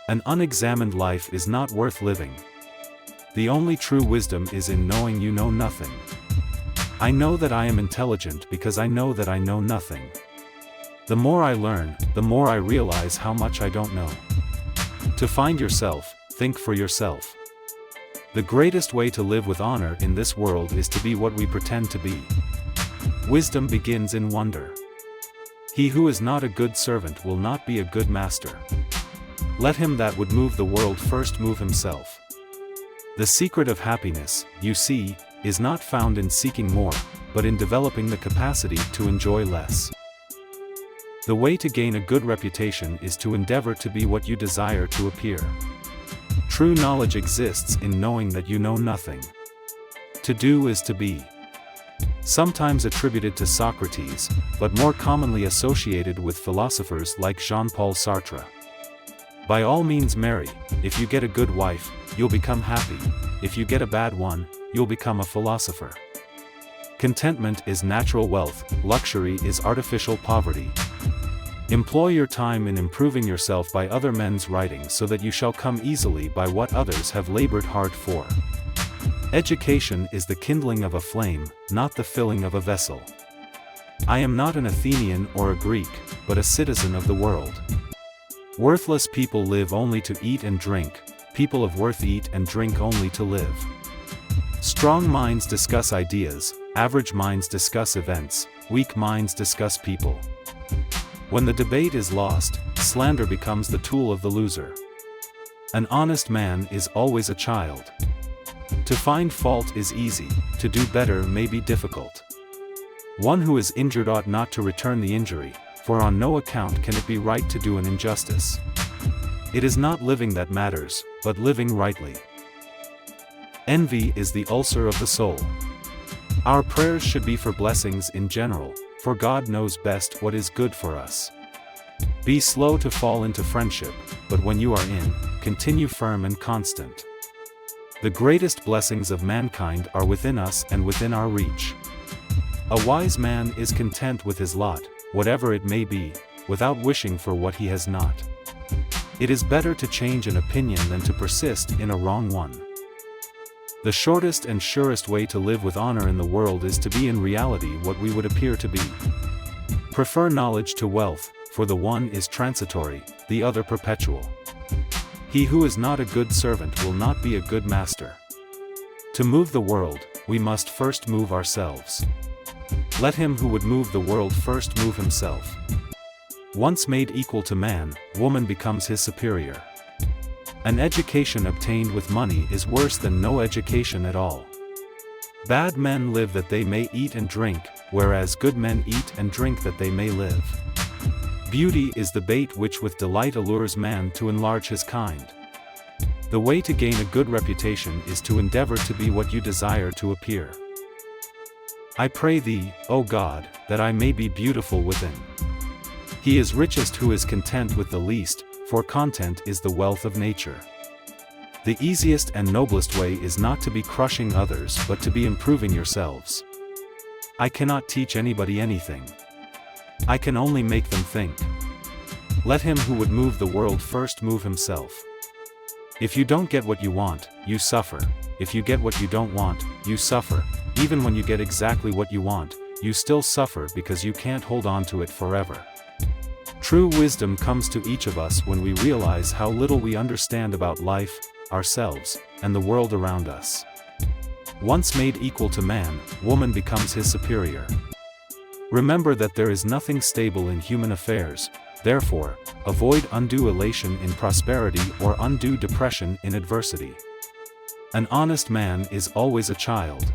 An unexamined life is not worth living. The only true wisdom is in knowing you know nothing. I know that I am intelligent because I know that I know nothing. The more I learn, the more I realize how much I don't know. To find yourself, think for yourself. The greatest way to live with honor in this world is to be what we pretend to be. Wisdom begins in wonder. He who is not a good servant will not be a good master. Let him that would move the world first move himself. The secret of happiness, you see, is not found in seeking more, but in developing the capacity to enjoy less. The way to gain a good reputation is to endeavor to be what you desire to appear. True knowledge exists in knowing that you know nothing. To do is to be. Sometimes attributed to Socrates, but more commonly associated with philosophers like Jean-Paul Sartre. By all means marry. If you get a good wife, you'll become happy. If you get a bad one, you'll become a philosopher. Contentment is natural wealth, luxury is artificial poverty. Employ your time in improving yourself by other men's writing so that you shall come easily by what others have labored hard for. Education is the kindling of a flame, not the filling of a vessel. I am not an Athenian or a Greek, but a citizen of the world. Worthless people live only to eat and drink, people of worth eat and drink only to live. Strong minds discuss ideas, average minds discuss events, weak minds discuss people. When the debate is lost, slander becomes the tool of the loser. An honest man is always a child. To find fault is easy, to do better may be difficult. One who is injured ought not to return the injury, for on no account can it be right to do an injustice. It is not living that matters, but living rightly. Envy is the ulcer of the soul. Our prayers should be for blessings in general, for God knows best what is good for us. Be slow to fall into friendship, but when you are in, continue firm and constant. The greatest blessings of mankind are within us and within our reach. A wise man is content with his lot, whatever it may be, without wishing for what he has not. It is better to change an opinion than to persist in a wrong one. The shortest and surest way to live with honor in the world is to be in reality what we would appear to be. Prefer knowledge to wealth, for the one is transitory, the other perpetual. He who is not a good servant will not be a good master. To move the world, we must first move ourselves. Let him who would move the world first move himself. Once made equal to man, woman becomes his superior. An education obtained with money is worse than no education at all. Bad men live that they may eat and drink, whereas good men eat and drink that they may live. Beauty is the bait which with delight allures man to enlarge his kind. The way to gain a good reputation is to endeavor to be what you desire to appear. I pray thee, O God, that I may be beautiful within. He is richest who is content with the least, for content is the wealth of nature. The easiest and noblest way is not to be crushing others but to be improving yourselves. I cannot teach anybody anything. I can only make them think. Let him who would move the world first move himself. If you don't get what you want, you suffer. If you get what you don't want, you suffer. Even when you get exactly what you want, you still suffer because you can't hold on to it forever. True wisdom comes to each of us when we realize how little we understand about life, ourselves, and the world around us. Once made equal to man, woman becomes his superior. Remember that there is nothing stable in human affairs, therefore, avoid undue elation in prosperity or undue depression in adversity. An honest man is always a child.